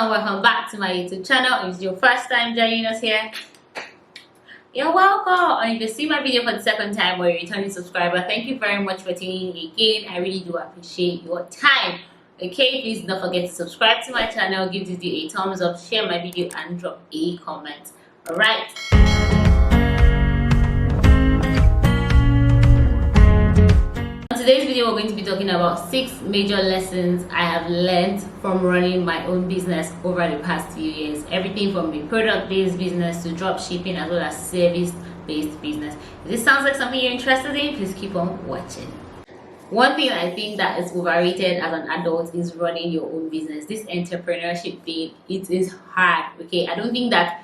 welcome back to my YouTube channel. If it's your first time joining us here, you're welcome. And if you see my video for the second time or you're a returning subscriber, thank you very much for tuning in again. I really do appreciate your time. Okay, please don't forget to subscribe to my channel, give this video a thumbs up, share my video, and drop a comment. Alright. Today's video, we're going to be talking about 6 major lessons I have learned from running my own business over the past few years. Everything from a product-based business to drop shipping as well as service-based business. If this sounds like something you're interested in, please keep on watching. One thing I think that is overrated as an adult is running your own business. This entrepreneurship thing, it is hard. Okay, I don't think that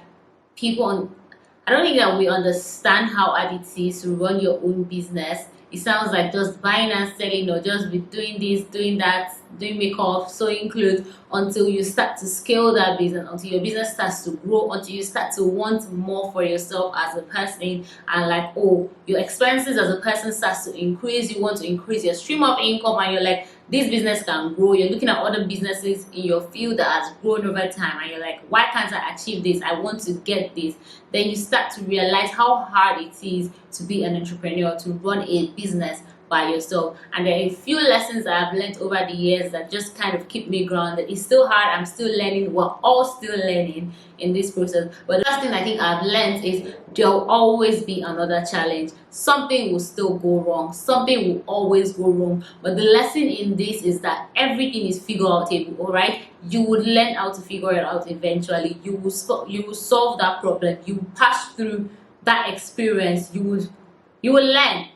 we understand how hard it is to run your own business. It sounds like just buying and selling, or just be doing this, doing that, doing makeup, sewing clothes, until you start to scale that business, until your business starts to grow, until you start to want more for yourself as a person, and like, oh, your expenses as a person starts to increase. You want to increase your stream of income, and you're like, this business can grow. You're looking at other businesses in your field that has grown over time, and you're like, why can't I achieve this? I want to get this. Then you start to realize how hard it is to be an entrepreneur, to run a business by yourself. And there are a few lessons that I've learned over the years that just kind of keep me grounded. It's still hard. I'm still learning. We're all still learning in this process. But the last thing I think I've learned is there'll always be another challenge. Something will still go wrong. Something will always go wrong. But the lesson in this is that everything is figure outable. All right, you would learn how to figure it out eventually. You will solve that problem. You will pass through that experience. You will learn.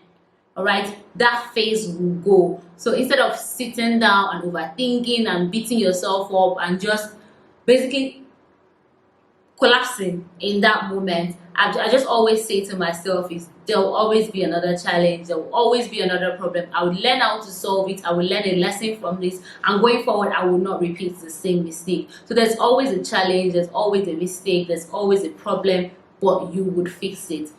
All right, that phase will go. So instead of sitting down and overthinking and beating yourself up and just basically collapsing in that moment, I just always say to myself is there will always be another challenge. There will always be another problem. I will learn how to solve it. I will learn a lesson from this, and going forward I will not repeat the same mistake. So there's always a challenge, there's always a mistake, there's always a problem, but you would fix it.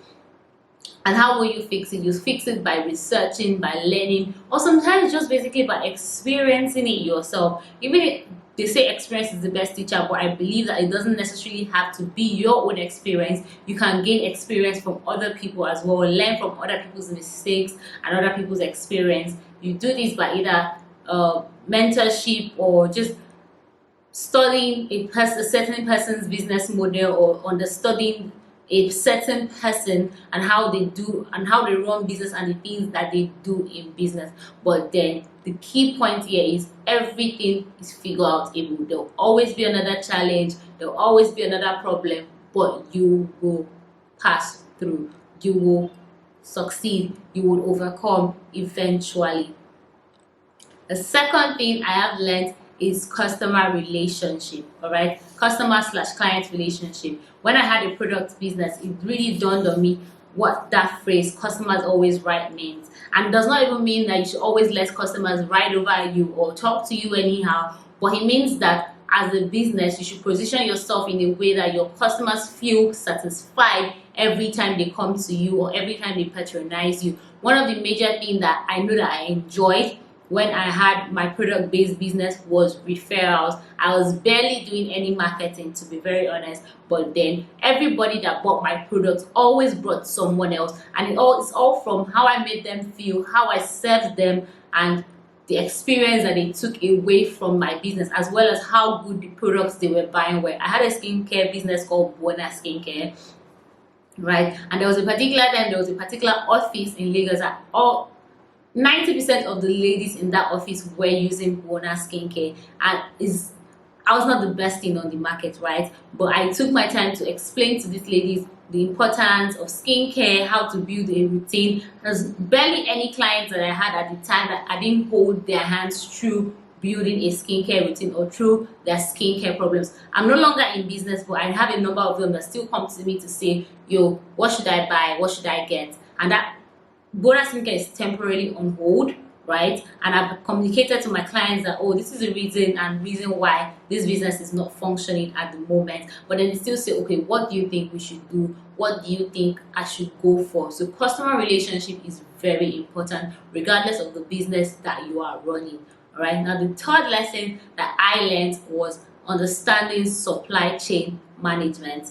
And how will you fix it? You fix it by researching, by learning, or sometimes just basically by experiencing it yourself. Even if they say experience is the best teacher, but I believe that it doesn't necessarily have to be your own experience. You can gain experience from other people as well, learn from other people's mistakes and other people's experience. You do this by either mentorship or just studying a certain person's business model, or understanding a certain person and how they run business and the things that they do in business. But then the key point here is everything is figure outable. There'll always be another challenge, there'll always be another problem, but you will pass through, you will succeed, you will overcome eventually. The second thing I have learned is customer relationship. All right, customer/client relationship. When I had a product business, it really dawned on me what that phrase "customers always right" means. And does not even mean that you should always let customers ride over you or talk to you anyhow, but it means that as a business you should position yourself in a way that your customers feel satisfied every time they come to you or every time they patronize you. One of the major things that I know that I enjoyed when I had my product-based business was referrals. I was barely doing any marketing, to be very honest, but then everybody that bought my products always brought someone else, and it's all from how I made them feel, how I served them, and the experience that they took away from my business, as well as how good the products they were buying were. I had a skincare business called Bona Skincare, right? And there was a particular office in Lagos that 90% of the ladies in that office were using Bona Skincare, and I was not the best thing on the market, right? But I took my time to explain to these ladies the importance of skincare, how to build a routine. There's barely any clients that I had at the time that I didn't hold their hands through building a skincare routine or through their skincare problems. I'm no longer in business, but I have a number of them that still come to me to say, yo, what should I buy? What should I get? And that Bona Skincare is temporarily on hold, right? And I've communicated to my clients that, oh, this is the reason why this business is not functioning at the moment. But then they still say, okay, what do you think we should do? What do you think I should go for? So customer relationship is very important regardless of the business that you are running. All right, now the third lesson that I learned was understanding supply chain management.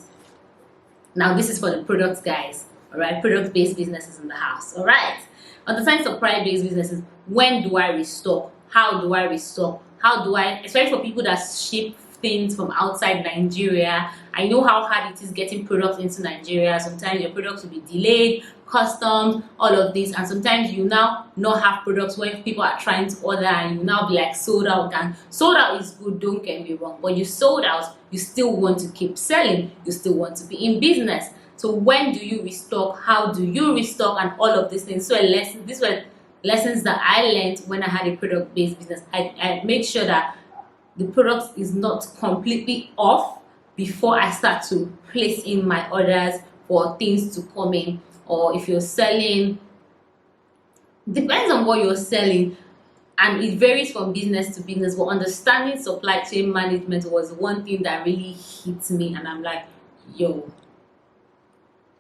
Now, this is for the product guys, all right? Product-based businesses in the house, all right? Understand supply-based businesses. When do I restock? How do I restock? How do I, especially for people that ship things from outside Nigeria. I know how hard it is getting products into Nigeria. Sometimes your products will be delayed, customs, all of this, and sometimes you now not have products when people are trying to order and you now be like sold out. And sold out is good, don't get me wrong, but you sold out, you still want to keep selling, you still want to be in business. So when do you restock? How do you restock? And all of these things. So these were lessons that I learned when I had a product-based business. I made sure that the product is not completely off before I start to place in my orders for things to come in. Or if you're selling, depends on what you're selling, and it varies from business to business, but understanding supply chain management was one thing that really hit me, and I'm like, yo,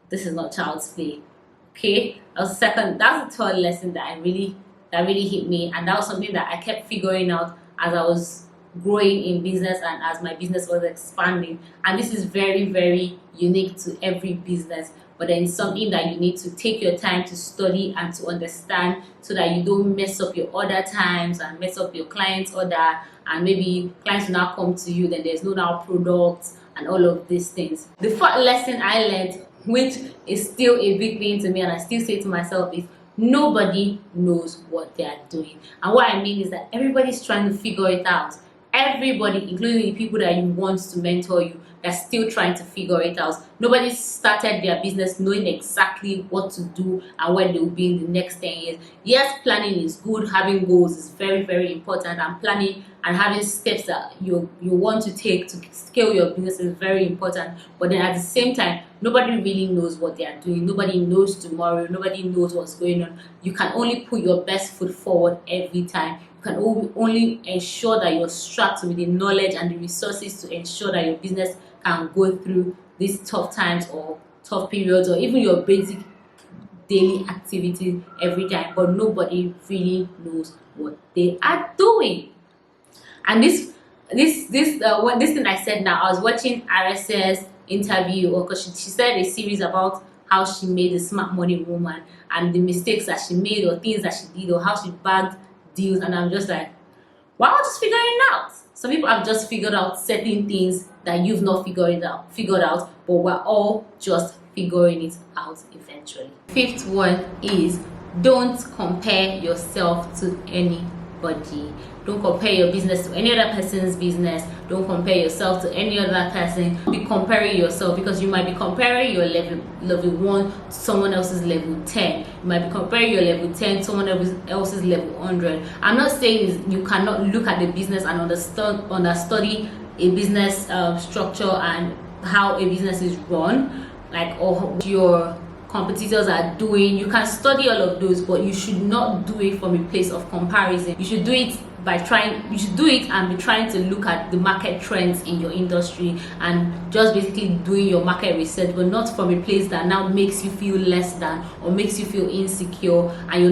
this is not child's play. Okay, that's the third lesson that really hit me, and that was something that I kept figuring out as I was growing in business and as my business was expanding. And this is very, very unique to every business, but then it's something that you need to take your time to study and to understand, so that you don't mess up your order times and mess up your client's order, and maybe clients will now come to you, then there's no now products and all of these things. The fourth lesson I learned, which is still a big thing to me and I still say to myself, is nobody knows what they are doing. And what I mean is that everybody's trying to figure it out. Everybody, including the people that you want to mentor you, they're still trying to figure it out. Nobody started their business knowing exactly what to do and where they will be in the next 10 years. Yes, planning is good. Having goals is very, very important, and planning and having steps that you want to take to scale your business is very important. But then at the same time, nobody really knows what they are doing. Nobody knows tomorrow. Nobody knows what's going on. You can only put your best foot forward every time. You can only ensure that you're strapped with the knowledge and the resources to ensure that your business can go through these tough times or tough periods, or even your basic daily activities every time. But nobody really knows what they are doing. And this thing I said now, I was watching RSS interview, or because she said a series about how she made a smart money woman and the mistakes that she made or things that she did or how she bagged deals, and I'm just like, why are just figuring it out? Some people have just figured out certain things that you've not figured out, but we're all just figuring it out eventually. Fifth one is, don't compare yourself to anybody. Don't compare your business to any other person's business. Don't compare yourself to any other person. Be comparing yourself, because you might be comparing your level 1 to someone else's level 10. You might be comparing your level 10 to someone else's level 100. I'm not saying you cannot look at the business and understudy a business structure and how a business is run, like, or your competitors are doing. You can study all of those, but you should not do it from a place of comparison. You should do it and be trying to look at the market trends in your industry and just basically doing your market research, but not from a place that now makes you feel less than or makes you feel insecure, and you're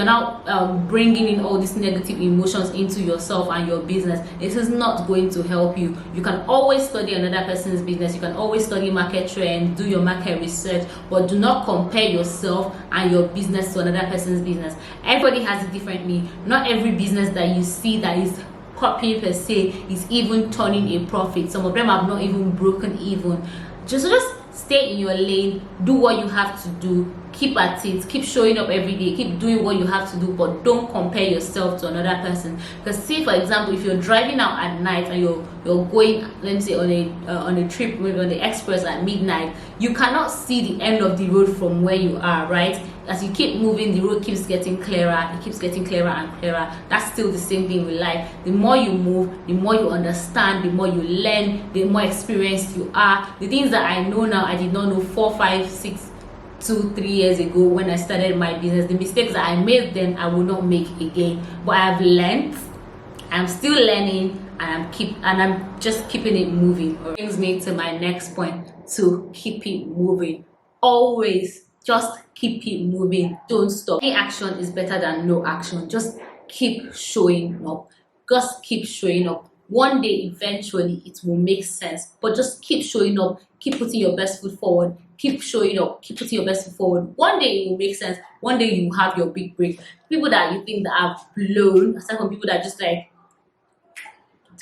now bringing in all these negative emotions into yourself and your business. It is not going to help you. You can always study another person's business. You can always study market trends, do your market research, but do not compare yourself and your business to another person's business. Everybody has it differently. Not every business that you see that is popping per se is even turning a profit. Some of them have not even broken even. Just stay in your lane, do what you have to do, keep at it, keep showing up every day, keep doing what you have to do, but don't compare yourself to another person. Because say, for example, if you're driving out at night and you're going, let me say, on a trip, maybe on the express at midnight, you cannot see the end of the road from where you are, right? As you keep moving, the road keeps getting clearer, it keeps getting clearer and clearer. That's still the same thing with life. The more you move, the more you understand, the more you learn, the more experienced you are. The things that I know now, I did not know 4, 5, 6, 2, 3 years ago when I started my business. The mistakes that I made then, I will not make again. But I've learned, I'm still learning, and I'm just keeping it moving. It brings me to my next point, to keep it moving. Always just keep it moving. Don't stop. Any action is better than no action. Just keep showing up. Just keep showing up. one day eventually it will make sense. But just keep showing up, keep putting your best foot forward, keep showing up, keep putting your best foot forward. One day it will make sense. One day you will have your big break. People that you think that have blown, aside from people that just like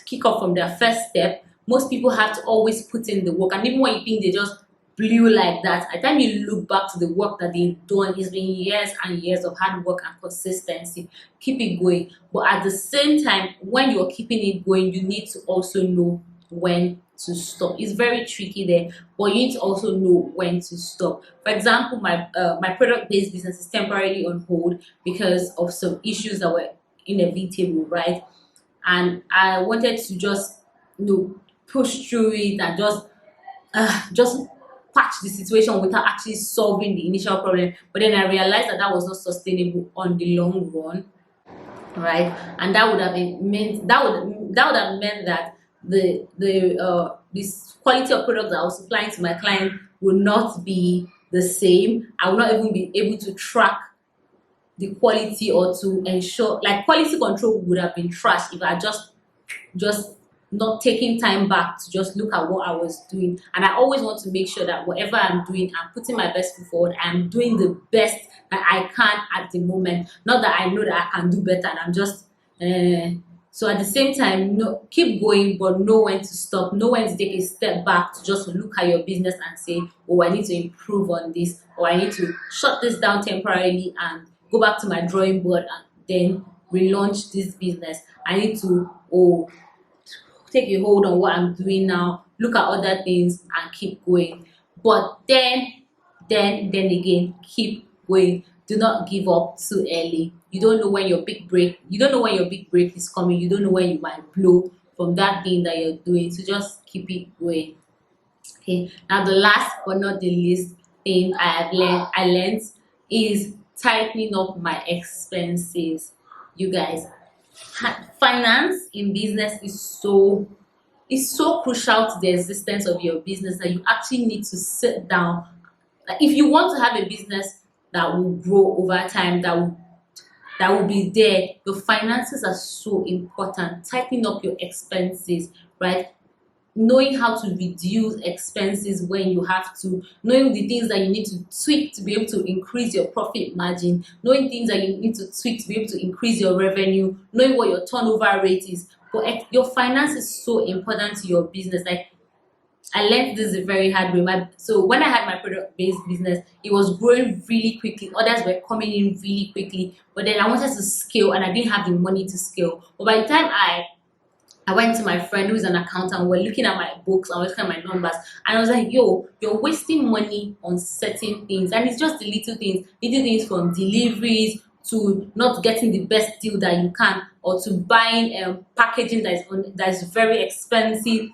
kick off from their first step, most people have to always put in the work. And even when you think they just blew like that, at the time you look back to the work that they've done, it's been years and years of hard work and consistency. Keep it going. But at the same time, when you're keeping it going, you need to also know when to stop. It's very tricky there, but you need to also know when to stop. For example, my product-based business is temporarily on hold because of some issues that were inevitable, right? And I wanted to just push through it and just patch the situation without actually solving the initial problem. But then I realized that that was not sustainable on the long run, right? And that would have meant that this quality of product that I was supplying to my client would not be the same. I would not even be able to track the quality or to ensure, like, quality control would have been trash if I just not taking time back to just look at what I was doing. And I always want to make sure that whatever I'm doing, I'm putting my best foot forward. I'm doing the best that I can at the moment. Not that I know that I can do better and I'm just so at the same time, keep going, but know when to stop, know when to take a step back to just look at your business and say, oh, I need to improve on this, or I need to shut this down temporarily and go back to my drawing board and then relaunch this business. I need to take a hold on what I'm doing now, look at other things and keep going. But then again, keep going. Do not give up too early. You don't know when your big break is coming. You don't know when you might blow from that thing that you're doing. So just keep it going. Okay. Now the last but not the least thing I learned is tightening up my expenses. You guys, finance in business is so crucial to the existence of your business that you actually need to sit down. Like, if you want to have a business that will grow over time, that will be there, your finances are so important. Tightening up your expenses, right? Knowing how to reduce expenses when you have to, knowing the things that you need to tweak to be able to increase your profit margin, knowing things that you need to tweak to be able to increase your revenue, knowing what your turnover rate is. But your finance is so important to your business. Like, I learned this a very hard way. So when I had my product-based business, it was growing really quickly. Others were coming in really quickly. But then I wanted to scale and I didn't have the money to scale. But by the time I went to my friend who is an accountant, we're looking at my books and we're looking at my numbers, and I was like, yo, you're wasting money on certain things. And it's just the little things from deliveries to not getting the best deal that you can, or to buying packaging that is very expensive.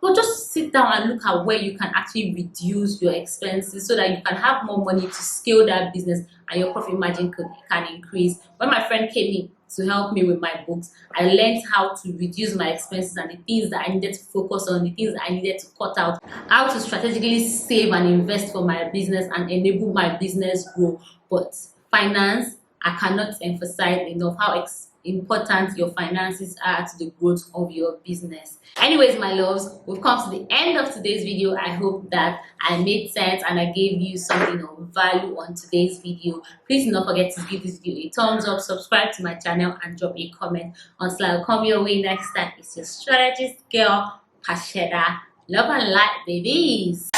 But just sit down and look at where you can actually reduce your expenses so that you can have more money to scale that business and your profit margin can increase. When my friend came in to help me with my books, I learned how to reduce my expenses and the things that I needed to focus on, the things that I needed to cut out, how to strategically save and invest for my business and enable my business grow. But finance, I cannot emphasize enough how important your finances are to the growth of your business. Anyways, my loves, we've come to the end of today's video. I hope that I made sense and I gave you something of value on today's video. Please do not forget to give this video a thumbs up, subscribe to my channel and drop a comment. Until I'll come your way next time, it's your strategist girl, Pasheda. Love and light, babies.